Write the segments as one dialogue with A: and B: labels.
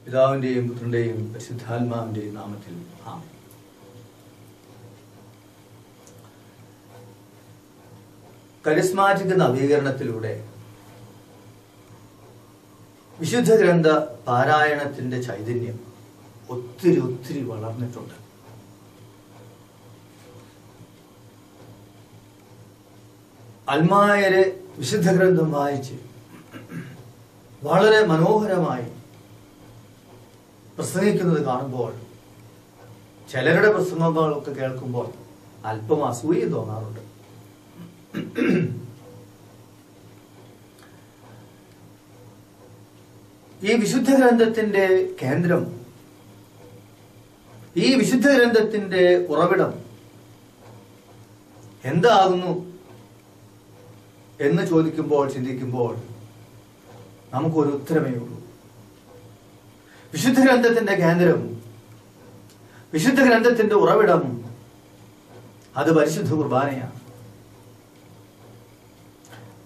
A: പിതാവിന്റെയും പുത്രന്റെയും പരിശുദ്ധാത്മാവിന്റെയും നാമത്തിൽ ആമേൻ. കരിസ്മാറ്റിക് നവീകരണത്തിലൂടെ വിശുദ്ധ ഗ്രന്ഥ പാരായണത്തിന്റെ ചൈതന്യം ഒത്തിരി വളർന്നിട്ടുണ്ട്. അൽമായരെ വിശുദ്ധ ഗ്രന്ഥം വായിച്ച് വളരെ മനോഹരമായി പ്രസംഗിക്കുന്നത് കാണുമ്പോൾ, ചിലരുടെ പ്രസംഗങ്ങളൊക്കെ കേൾക്കുമ്പോൾ അല്പം അസൂയ തോന്നാറുണ്ട്. ഈ വിശുദ്ധ ഗ്രന്ഥത്തിന്റെ കേന്ദ്രം, ഈ വിശുദ്ധ ഗ്രന്ഥത്തിന്റെ ഉറവിടം എന്താകുന്നു എന്ന് ചോദിക്കുമ്പോൾ, ചിന്തിക്കുമ്പോൾ നമുക്കൊരു ഉത്തരമേ ഉള്ളൂ. വിശുദ്ധ ഗ്രന്ഥത്തിന്റെ കേന്ദ്രം, വിശുദ്ധ ഗ്രന്ഥത്തിന്റെ ഉറവിടം അത് പരിശുദ്ധ കുർബാനയാണ്.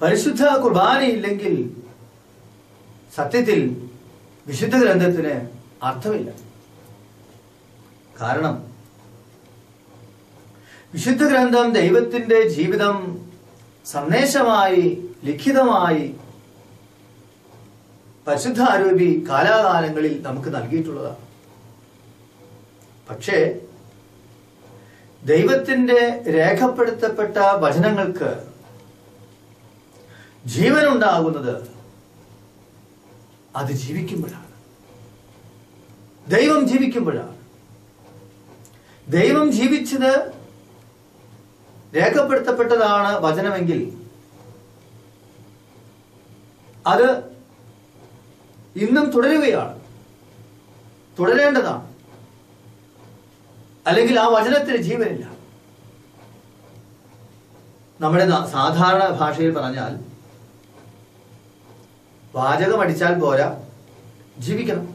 A: പരിശുദ്ധ കുർബാനയില്ലെങ്കിൽ സത്യത്തിൽ വിശുദ്ധ ഗ്രന്ഥത്തിന് അർത്ഥമില്ല. കാരണം വിശുദ്ധ ഗ്രന്ഥം ദൈവത്തിന്റെ ജീവിതം സന്ദേശമായി, ലിഖിതമായി പരിശുദ്ധാരൂപി കാലാകാലങ്ങളിൽ നമുക്ക് നൽകിയിട്ടുള്ളതാണ്. പക്ഷേ ദൈവത്തിന്റെ രേഖപ്പെടുത്തപ്പെട്ട വചനങ്ങൾക്ക് ജീവനുണ്ടാകുന്നത് അത് ജീവിക്കുമ്പോഴാണ്. ദൈവം ജീവിക്കുമ്പോഴാണ്. ദൈവം ജീവിച്ചത്, രേഖപ്പെടുത്തപ്പെട്ടതാണ് വചനമെങ്കിൽ അത് ഇന്നും തുടരുകയാണ്, തുടരേണ്ടതാണ്. അല്ലെങ്കിൽ ആ വചനത്തിന് ജീവനില്ല. നമ്മുടെ സാധാരണ ഭാഷയിൽ പറഞ്ഞാൽ, വാചകം അടിച്ചാൽ പോരാ, ജീവിക്കണം.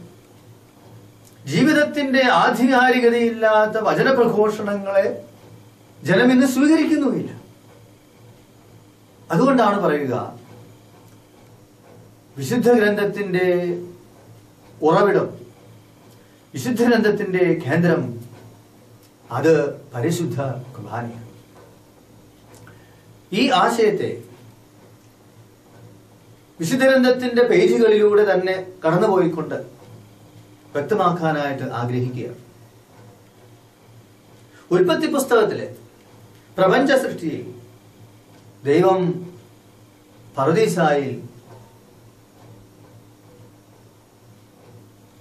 A: ജീവിതത്തിന്റെ ആധികാരികതയില്ലാത്ത വചനപ്രഘോഷണങ്ങളെ ജനം ഇന്ന് സ്വീകരിക്കുന്നുമില്ല. അതുകൊണ്ടാണ് പറയുക, വിശുദ്ധ ഗ്രന്ഥത്തിന്റെ ഉറവിടം, വിശുദ്ധ ഗ്രന്ഥത്തിന്റെ കേന്ദ്രം അത് പരിശുദ്ധ കുർബാനയാണ്. ഈ ആശയത്തെ വിശുദ്ധ ഗ്രന്ഥത്തിന്റെ പേജുകളിലൂടെ തന്നെ കടന്നുപോയിക്കൊണ്ട് വ്യക്തമാക്കാനായിട്ട് ആഗ്രഹിക്കുകയാണ്. ഉൽപ്പത്തി പുസ്തകത്തിലെ പ്രപഞ്ച സൃഷ്ടിയിൽ ദൈവം പറുദീസായിൽ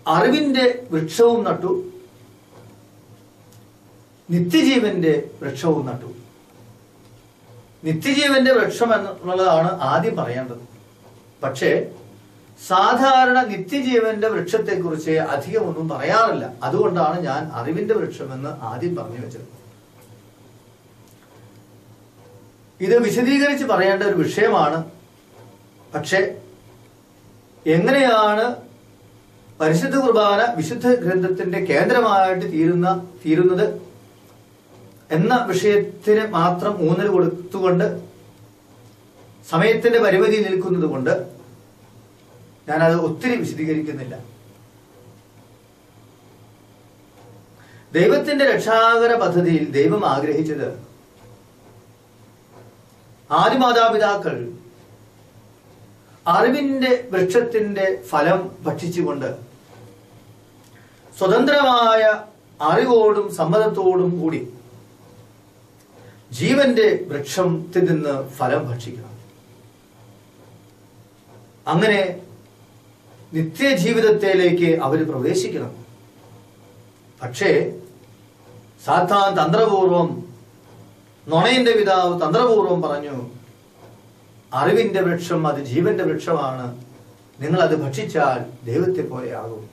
A: അറിവിന്റെ വൃക്ഷവും നട്ടു, നിത്യജീവന്റെ വൃക്ഷവും നട്ടു. നിത്യജീവന്റെ വൃക്ഷം എന്നുള്ളതാണ് ആദ്യം പറയേണ്ടത്. പക്ഷേ സാധാരണ നിത്യജീവന്റെ വൃക്ഷത്തെക്കുറിച്ച് അധികമൊന്നും പറയാറില്ല. അതുകൊണ്ടാണ് ഞാൻ അറിവിന്റെ വൃക്ഷമെന്ന് ആദ്യം പറഞ്ഞു വെച്ചത്. ഇത് വിശദീകരിച്ച് പറയേണ്ട ഒരു വിഷയമാണ്. പക്ഷെ എങ്ങനെയാണ് പരിശുദ്ധ കുർബാന വിശുദ്ധ ഗ്രന്ഥത്തിന്റെ കേന്ദ്രമായിട്ട് തീരുന്നത് എന്ന വിഷയത്തിന് മാത്രം ഊന്നൽ കൊടുത്തുകൊണ്ട്, സമയത്തിന്റെ പരിമിതി നിൽക്കുന്നത് കൊണ്ട് ഞാനത് ഒത്തിരി വിശദീകരിക്കുന്നില്ല. ദൈവത്തിന്റെ രക്ഷാകര പദ്ധതിയിൽ ദൈവം ആഗ്രഹിച്ചത് ആദിമാതാപിതാക്കൾ അറിവിന്റെ വൃക്ഷത്തിന്റെ ഫലം ഭക്ഷിച്ചുകൊണ്ട് സ്വതന്ത്രമായ അറിവോടും സമ്മതത്തോടും കൂടി ജീവന്റെ വൃക്ഷത്തിൽ നിന്ന് ഫലം ഭക്ഷിക്കണം. അങ്ങനെ നിത്യജീവിതത്തിലേക്ക് അവർ പ്രവേശിക്കണം. പക്ഷേ സാത്താൻ തന്ത്രപൂർവം, നുണയന്റെ പിതാവ് തന്ത്രപൂർവം പറഞ്ഞു, അറിവിന്റെ വൃക്ഷം അത് ജീവന്റെ വൃക്ഷമാണ്, നിങ്ങൾ അത് ഭക്ഷിച്ചാൽ ദൈവത്തെ പോലെയാകും.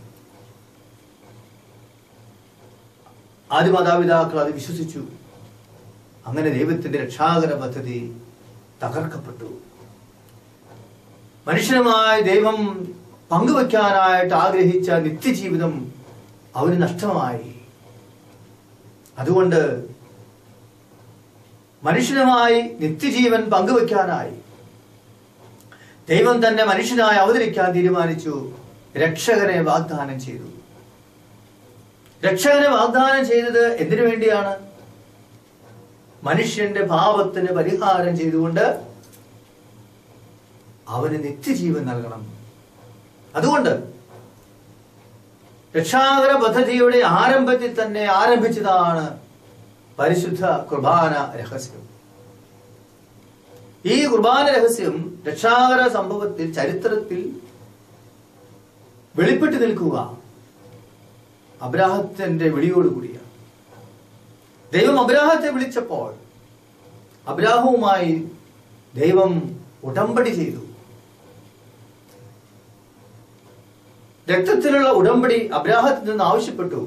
A: ആദ്യ മാതാപിതാക്കൾ അത് വിശ്വസിച്ചു. അങ്ങനെ ദൈവത്തിന്റെ രക്ഷാകര പദ്ധതി തകർക്കപ്പെട്ടു. മനുഷ്യനുമായി ദൈവം പങ്കുവെക്കാനായിട്ട് ആഗ്രഹിച്ച നിത്യജീവിതം അവന് നഷ്ടമായി. അതുകൊണ്ട് മനുഷ്യനുമായി നിത്യജീവൻ പങ്കുവെക്കാനായി ദൈവം തന്നെ മനുഷ്യനായി അവതരിക്കാൻ തീരുമാനിച്ചു. രക്ഷകനെ വാഗ്ദാനം ചെയ്തു. രക്ഷകനെ വാഗ്ദാനം ചെയ്തത് എന്തിനു വേണ്ടിയാണ്? മനുഷ്യന്റെ പാപത്തിന് പരിഹാരം ചെയ്തുകൊണ്ട് അവന് നിത്യജീവൻ നൽകണം. അതുകൊണ്ട് രക്ഷാകര പദ്ധതിയുടെ ആരംഭത്തിൽ തന്നെ ആരംഭിച്ചതാണ് പരിശുദ്ധ കുർബാന രഹസ്യം. ഈ കുർബാന രഹസ്യം രക്ഷാകര സംഭവത്തിൽ, ചരിത്രത്തിൽ വെളിപ്പെട്ടു നിൽക്കുക അബ്രാഹത്തിന്റെ വിളിയോടുകൂടിയാണ്. ദൈവം അബ്രാഹത്തെ വിളിച്ചപ്പോൾ അബ്രാഹവുമായി ദൈവം ഉടമ്പടി ചെയ്തു. രക്തത്തിലുള്ള ഉടമ്പടി അബ്രാഹത്തിൽ നിന്ന് ആവശ്യപ്പെട്ടു.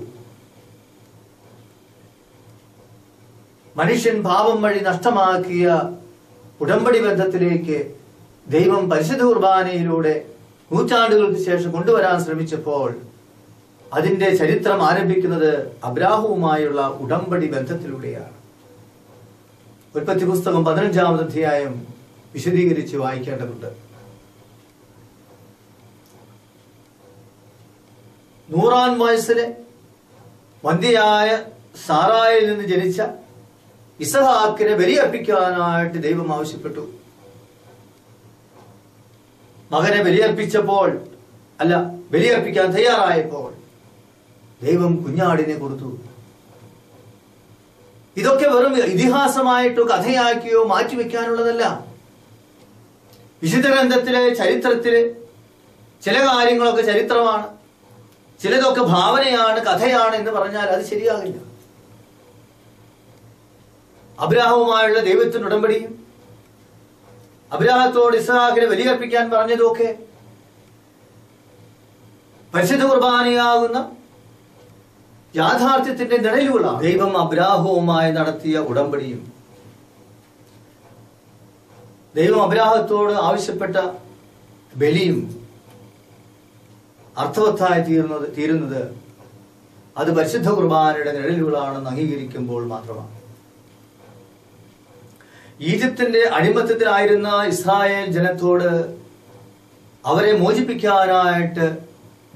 A: മനുഷ്യൻ പാപം വഴി നഷ്ടമാക്കിയ ഉടമ്പടി ബന്ധത്തിലേക്ക് ദൈവം പരിശുദ്ധ കുർബാനയിലൂടെ നൂറ്റാണ്ടുകൾക്ക് ശേഷം കൊണ്ടുവരാൻ ശ്രമിച്ചപ്പോൾ അതിന്റെ ചരിത്രം ആരംഭിക്കുന്നത് അബ്രാഹവുമായുള്ള ഉടമ്പടി ബന്ധത്തിലൂടെയാണ്. ഉൽപ്പത്തി പുസ്തകം 15-ാം അധ്യായം വിശദീകരിച്ച് വായിക്കേണ്ടതുണ്ട്. 100-ാം വയസ്സിലെ വന്ധ്യയായ സാറായിൽ നിന്ന് ജനിച്ച ഇസഹാക്കിനെ ബലിയർപ്പിക്കാനായിട്ട് ദൈവം ആവശ്യപ്പെട്ടു. മകനെ ബലിയർപ്പിക്കാൻ തയ്യാറായപ്പോൾ ദൈവം കുഞ്ഞാടിനെ കൊടുത്തു. ഇതൊക്കെ വെറും ഇതിഹാസമായിട്ടോ കഥയാക്കിയോ മാറ്റിവെക്കാനുള്ളതല്ല. വിശുദ്ധ ഗ്രന്ഥത്തിലെ ചരിത്രത്തിലെ ചില കാര്യങ്ങളൊക്കെ ചരിത്രമാണ്, ചിലതൊക്കെ ഭാവനയാണ്, കഥയാണ് എന്ന് പറഞ്ഞാൽ അത് ശരിയാകില്ല. അബ്രാഹവുമായുള്ള ദൈവത്തിന്റെ ഉടമ്പടിയും അബ്രാഹത്തോട് ഇസ്ഹാക്കിനെ ബലിയർപ്പിക്കാൻ പറഞ്ഞതൊക്കെ പരിശുദ്ധ കുർബാനയാകുന്ന യാഥാർത്ഥ്യത്തിന്റെ നിഴലുകളാണ്. ദൈവം അബ്രാഹവുമായി നടത്തിയ ഉടമ്പടിയും ദൈവം അബ്രാഹത്തോട് ആവശ്യപ്പെട്ട ബലിയും അർത്ഥവത്തായി തീരുന്നത് അത് പരിശുദ്ധ കുർബാനയുടെ നിഴലുകളാണെന്ന് അംഗീകരിക്കുമ്പോൾ മാത്രമാണ്. ഈജിപ്തിന്റെ അടിമത്തത്തിലായിരുന്ന ഇസ്രായേൽ ജനത്തോട് അവരെ മോചിപ്പിക്കാനായിട്ട്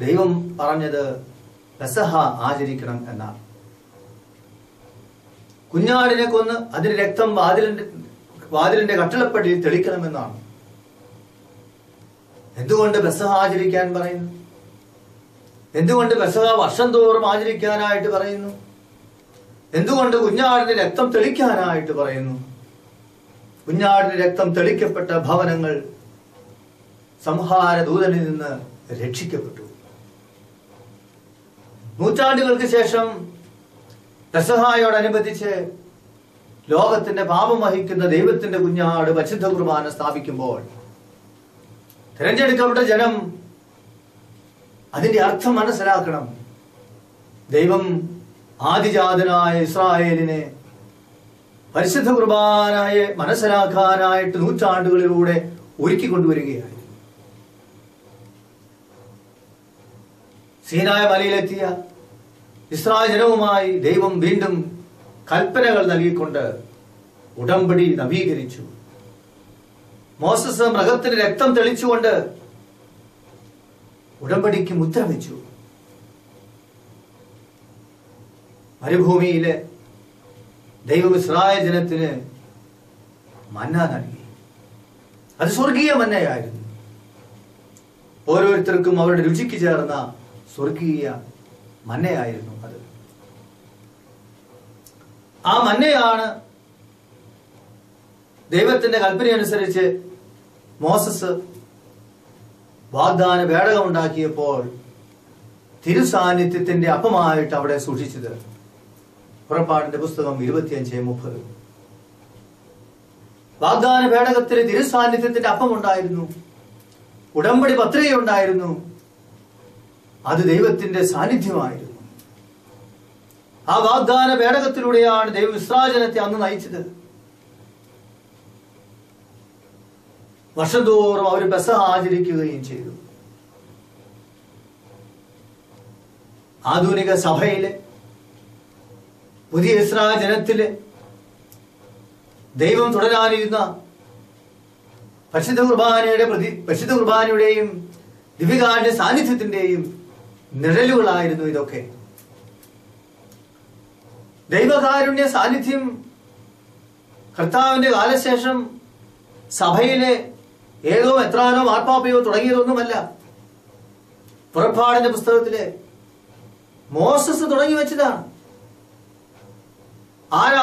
A: ദൈവം പറഞ്ഞത് പെസഹ ആചരിക്കണം എന്നാണ്. കുഞ്ഞാടിനെ കൊന്ന് അതിന്റെ രക്തം വാതിലിന്റെ കട്ടിളപ്പടിയിൽ തെളിക്കണമെന്നാണ്. എന്തുകൊണ്ട് പെസഹ ആചരിക്കാൻ പറയുന്നു? എന്തുകൊണ്ട് പെസഹ വർഷം തോറും ആചരിക്കാനായിട്ട് പറയുന്നു? എന്തുകൊണ്ട് കുഞ്ഞാടിന്റെ രക്തം തെളിക്കാനായിട്ട് പറയുന്നു? കുഞ്ഞാടിന്റെ രക്തം തെളിക്കപ്പെട്ട ഭവനങ്ങൾ സംഹാരദൂതനിൽ നിന്ന് രക്ഷിക്കപ്പെട്ടു. നൂറ്റാണ്ടുകൾക്ക് ശേഷം പെസഹായോടനുബന്ധിച്ച് ലോകത്തിന്റെ പാപം വഹിക്കുന്ന ദൈവത്തിന്റെ കുഞ്ഞാട് പരിശുദ്ധ കുർബാന സ്ഥാപിക്കുമ്പോൾ തിരഞ്ഞെടുക്കപ്പെട്ട ജനം അതിന്റെ അർത്ഥം മനസ്സിലാക്കണം. ദൈവം ആദിജാതനായ ഇസ്രായേലിനെ പരിശുദ്ധ കുർബാനയെ മനസ്സിലാക്കാനായിട്ട് നൂറ്റാണ്ടുകളിലൂടെ ഒരുക്കിക്കൊണ്ടുവരികയായിരുന്നു. സീനായ മലയിലെത്തിയ ഇസ്രായേൽ ജനവുമായി ദൈവം വീണ്ടും കൽപ്പനകൾ നൽകിക്കൊണ്ട് ഉടമ്പടി നവീകരിച്ചു. മോസസ് മൃഗത്തിന് രക്തം തെളിച്ചുകൊണ്ട് ഉടമ്പടിക്ക് മുദ്ര വെച്ചു. മരുഭൂമിയിലെ ദൈവം ഇസ്രായേൽ ജനത്തിന് മന്ന നൽകി. അത് സ്വർഗീയ മന്നയായിരുന്നു. ഓരോരുത്തർക്കും അവരുടെ രുചിക്ക് ചേർന്ന സ്വർഗീയ മന്നയായിരുന്നു അത്. ആ മന്നയാണ് ദൈവത്തിന്റെ കൽപ്പനയനുസരിച്ച് മോസസ് വാഗ്ദാന പേടകം ഉണ്ടാക്കിയപ്പോൾ തിരുസാന്നിധ്യത്തിന്റെ അപ്പമായിട്ട് അവിടെ സൂക്ഷിച്ചത്. പുറപ്പാടിന്റെ പുസ്തകം 25:30. വാഗ്ദാന പേടകത്തിൽ തിരുസാന്നിധ്യത്തിന്റെ അപ്പം ഉണ്ടായിരുന്നു, ഉടമ്പടി പത്രികയുണ്ടായിരുന്നു. അത് ദൈവത്തിന്റെ സാന്നിധ്യമായിരുന്നു. ആ വാഗ്ദാന പേടകത്തിലൂടെയാണ് ദൈവം ഇസ്രായേൽ ജനത്തെ അന്ന് നയിച്ചത്. വർഷം തോറും അവർ പെസഹ ആചരിക്കുകയും ചെയ്തു. ആധുനിക സഭയിലെ പുതിയ ഇസ്രായേൽ ജനത്തിലെ ദൈവം തുടരാനിരുന്ന പരിശുദ്ധ കുർബാനയുടെയും ദിവ്യകാരുണ്യ സാന്നിധ്യത്തിന്റെയും നിഴലുകളായിരുന്നു ഇതൊക്കെ. ദൈവകാരുണ്യ സാന്നിധ്യം കർത്താവിന്റെ കാലശേഷം സഭയിലെ ഏതോ എത്രാനോ മാർപ്പാപ്പയോ തുടങ്ങിയതൊന്നുമല്ല. പുറപ്പാടിന്റെ പുസ്തകത്തിലെ മോസസ് തുടങ്ങി വെച്ചതാണ്.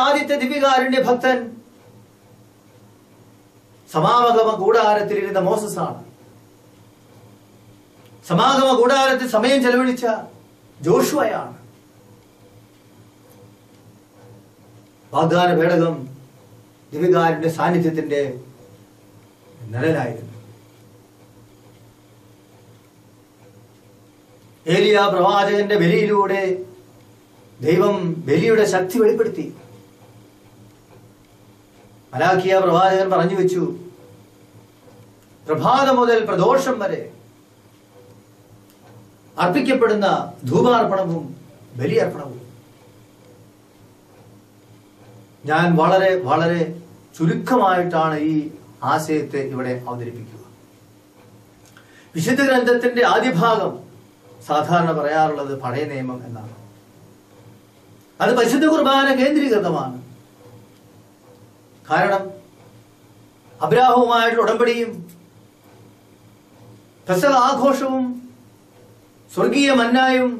A: ആദ്യത്തെ ദിവ്യകാരുണ്യ ഭക്തൻ സമാഗമ കൂടാരത്തിലിരുന്ന മോസസ് ആണ്. സമാഗമ കൂടാരത്തിൽ സമയം ചെലവഴിച്ച ജോഷുവയാണ്. വാഗ്ദാന പേടകം ദിവ്യകാരുണ്യ സാന്നിധ്യത്തിന്റെ നിഴലായിരുന്നു. ഏലിയ പ്രവാചകന്റെ ബലിയിലൂടെ ദൈവം ബലിയുടെ ശക്തി വെളിപ്പെടുത്തി. മലാഖിയ പ്രവാചകൻ പറഞ്ഞു വെച്ചു, പ്രഭാതം മുതൽ പ്രദോഷം വരെ അർപ്പിക്കപ്പെടുന്ന ധൂപാർപ്പണവും ബലിയർപ്പണവും. ഞാൻ വളരെ വളരെ ചുരുക്കമായിട്ടാണ് ഈ ആശയത്തെ ഇവിടെ അവതരിപ്പിക്കുക. വിശുദ്ധ ഗ്രന്ഥത്തിന്റെ ആദ്യ ഭാഗം സാധാരണ പറയാറുള്ളത് പഴയ നിയമം എന്നാണ്. അത് പരിശുദ്ധ കുർബാന കേന്ദ്രീകൃതമാണ്. കാരണം അബ്രാഹവുമായിട്ടുള്ള ഉടമ്പടിയും പെസഹ ആഘോഷവും സ്വർഗീയ മന്നായും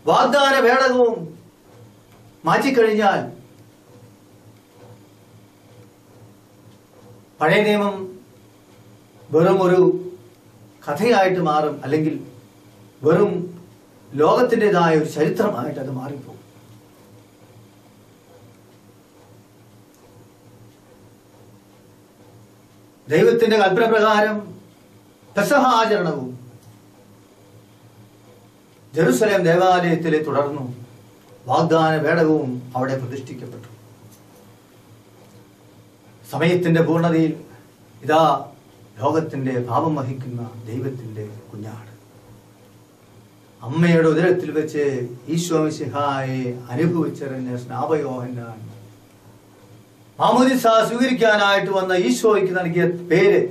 A: വാഗ്ദാന പേടകവും മാറ്റിക്കഴിഞ്ഞാൽ പഴയ നിയമം വെറും ഒരു കഥയായിട്ട് മാറും, അല്ലെങ്കിൽ വെറും ലോകത്തിൻ്റെതായ ഒരു ചരിത്രമായിട്ട് അത് മാറിപ്പോകും. ദൈവത്തിന്റെ കൽപ്പന പ്രകാരം പെസഹ ആചരണവും ജെറുസലേം ദേവാലയത്തിലെ തുടർന്നു. വാഗ്ദാന പേടകവും അവിടെ പ്രതിഷ്ഠിക്കപ്പെട്ടു. സമയത്തിന്റെ പൂർണ്ണതയിൽ ഇതാ ലോകത്തിന്റെ പാപം വഹിക്കുന്ന ദൈവത്തിന്റെ കുഞ്ഞാട് അമ്മയുടെ ഉദരത്തിൽ വെച്ച് ഈശോ മിശിഹായെ അനുഭവിച്ചറിഞ്ഞ സ്നാപയോഹന്നാൻ മാമോദിസ സ്വീകരിക്കാനായിട്ട് വന്ന ഈശോയ്ക്ക് നൽകിയ പേര്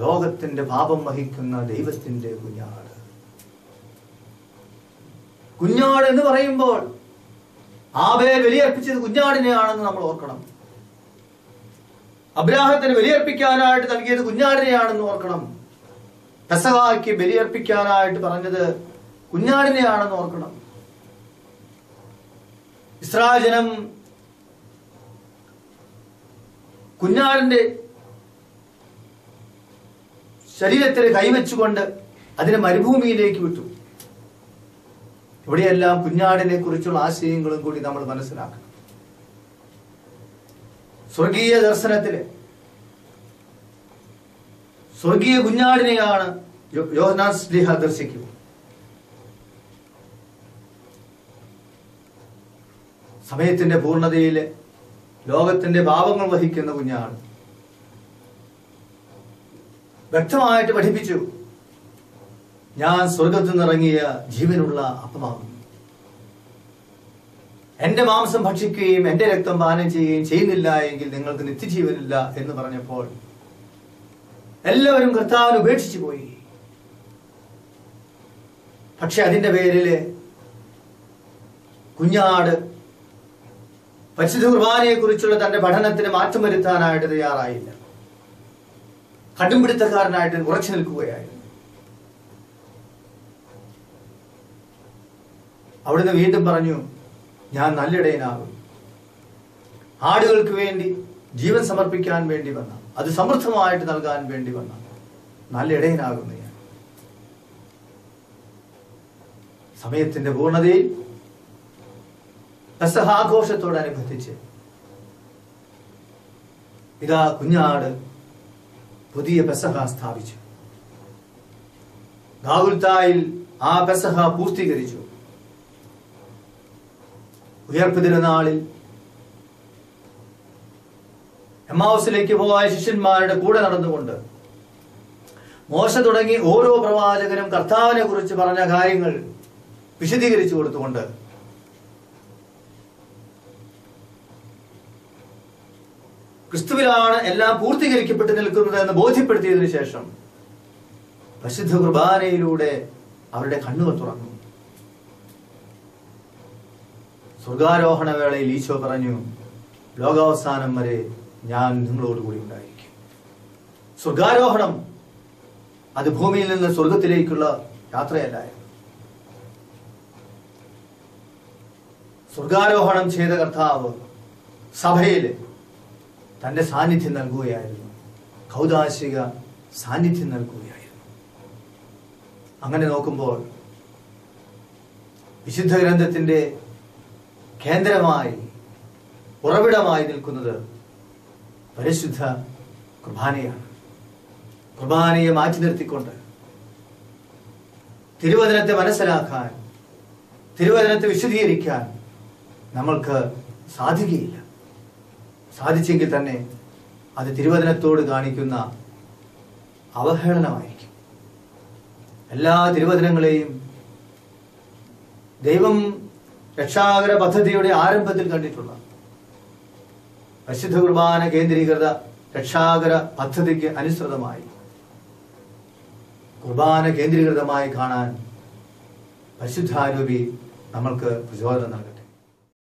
A: ലോകത്തിന്റെ പാപം വഹിക്കുന്ന ദൈവത്തിന്റെ കുഞ്ഞാട്. കുഞ്ഞാട് എന്ന് പറയുമ്പോൾ ആബേൽ ബലിയർപ്പിച്ചത് കുഞ്ഞാടിനെയാണെന്ന് നമ്മൾ ഓർക്കണം. അബ്രാഹത്തിന് ബലിയർപ്പിക്കാനായിട്ട് നൽകിയത് കുഞ്ഞാടിനെയാണെന്ന് ഓർക്കണം. പെസഹായ്ക്ക് ബലിയർപ്പിക്കാനായിട്ട് പറഞ്ഞത് കുഞ്ഞാടിനെയാണെന്ന് ഓർക്കണം. ഇസ്രായേൽ ജനം കുഞ്ഞാടിന്റെ ശരീരത്തിൽ കൈവച്ചുകൊണ്ട് അതിനെ മരുഭൂമിയിലേക്ക് വിട്ടു. ഇവിടെയെല്ലാം കുഞ്ഞാടിനെ കുറിച്ചുള്ള ആശയങ്ങളും കൂടി നമ്മൾ മനസ്സിലാക്കണം. സ്വർഗീയ ദർശനത്തില് സ്വർഗീയ കുഞ്ഞാടിനെയാണ് യോഹന്നാൻ ശ്ലീഹ ദർശിക്കുക. സമയത്തിന്റെ പൂർണ്ണതയില് ലോകത്തിന്റെ പാപങ്ങൾ വഹിക്കുന്ന കുഞ്ഞാട് വ്യക്തമായിട്ട് പഠിപ്പിച്ചു, ഞാൻ സ്വർഗത്തിൽ നിന്നിറങ്ങിയ ജീവനുള്ള അപ്പമാകുന്നു. എന്റെ മാംസം ഭക്ഷിക്കുകയും എന്റെ രക്തം പാനം ചെയ്യുകയും ചെയ്യുന്നില്ല എങ്കിൽ നിങ്ങൾക്ക് നിത്യജീവനില്ല എന്ന് പറഞ്ഞപ്പോൾ എല്ലാവരും കർത്താവിനെ ഉപേക്ഷിച്ചു പോയി. പക്ഷെ അതിന്റെ പേരില് കുഞ്ഞാട് പരിശുദ്ധ കുർബാനയെ കുറിച്ചുള്ള തന്റെ പഠനത്തിന് മാറ്റം വരുത്താനായിട്ട് തയ്യാറായില്ല. കടുംപിടുത്തക്കാരനായിട്ട് ഉറച്ചു നിൽക്കുകയായിരുന്നു. അവിടുന്ന് വീണ്ടും പറഞ്ഞു, ഞാൻ നല്ലിടയനാകും. ആടുകൾക്ക് വേണ്ടി ജീവൻ സമർപ്പിക്കാൻ വേണ്ടി വന്ന, അത് സമൃദ്ധമായിട്ട് നൽകാൻ വേണ്ടി വന്ന നല്ല ഇടയനാകുന്ന ഞാൻ. സമയത്തിന്റെ പൂർണ്ണതയിൽ പെസഹ ആഘോഷത്തോടനുബന്ധിച്ച് ഇതാ കുഞ്ഞാട് പുതിയ പെസഹ സ്ഥാപിച്ചു. ഗാഗുൽത്തായിൽ ആ പെസഹ പൂർത്തീകരിച്ചു. ഉയർപ്പ് തിരുനാളിൽ എമ്മാവുസിലേക്ക് പോയ ശിഷ്യന്മാരുടെ കൂടെ നടന്നുകൊണ്ട് മോശ തുടങ്ങി ഓരോ പ്രവാചകനും കർത്താവിനെ കുറിച്ച് പറഞ്ഞ കാര്യങ്ങൾ വിശദീകരിച്ചു കൊടുത്തുകൊണ്ട് ക്രിസ്തുവിലാണ് എല്ലാം പൂർത്തീകരിക്കപ്പെട്ട് നിൽക്കുന്നത് എന്ന് ബോധ്യപ്പെടുത്തിയതിനു ശേഷം പരിശുദ്ധ കുർബാനയിലൂടെ അവരുടെ കണ്ണുകൾ തുറന്നു. സ്വർഗാരോഹണ വേളയിൽ ഈശോ പറഞ്ഞു, ലോകാവസാനം വരെ ഞാൻ നിങ്ങളോടുകൂടി ഉണ്ടായിരിക്കും. സ്വർഗാരോഹണം അത് ഭൂമിയിൽ നിന്ന് സ്വർഗത്തിലേക്കുള്ള യാത്രയല്ലായിരുന്നു. സ്വർഗാരോഹണം ചെയ്ത കർത്താവ് സഭയിൽ തന്റെ സാന്നിധ്യം നൽകുകയായിരുന്നു. കൗദാശിക സാന്നിധ്യം നൽകുകയായിരുന്നു. അങ്ങനെ നോക്കുമ്പോൾ വിശുദ്ധ ഗ്രന്ഥത്തിന്റെ കേന്ദ്രമായി ഉറവിടമായി നിൽക്കുന്നത് പരിശുദ്ധ കുർബാനയാണ്. കുർബാനയെ മാറ്റി നിർത്തിക്കൊണ്ട് തിരുവചനത്തെ മനസ്സിലാക്കാൻ, തിരുവചനത്തെ വിശദീകരിക്കാൻ നമ്മൾക്ക് സാധിക്കുകയില്ല. സാധിച്ചെങ്കിൽ തന്നെ അത് തിരുവചനത്തോട് കാണിക്കുന്ന അവഹേളനമായിരിക്കും. എല്ലാ തിരുവചനങ്ങളെയും ദൈവം രക്ഷാകര പദ്ധതിയുടെ ആരംഭത്തിൽ കണ്ടിട്ടുള്ള പരിശുദ്ധ കുർബാന കേന്ദ്രീകൃത രക്ഷാകര പദ്ധതിക്ക് അനുസൃതമായി കുർബാന കേന്ദ്രീകൃതമായി കാണാൻ പരിശുദ്ധാരൂപി നമ്മൾക്ക് പ്രചോദനം നൽകട്ടെ.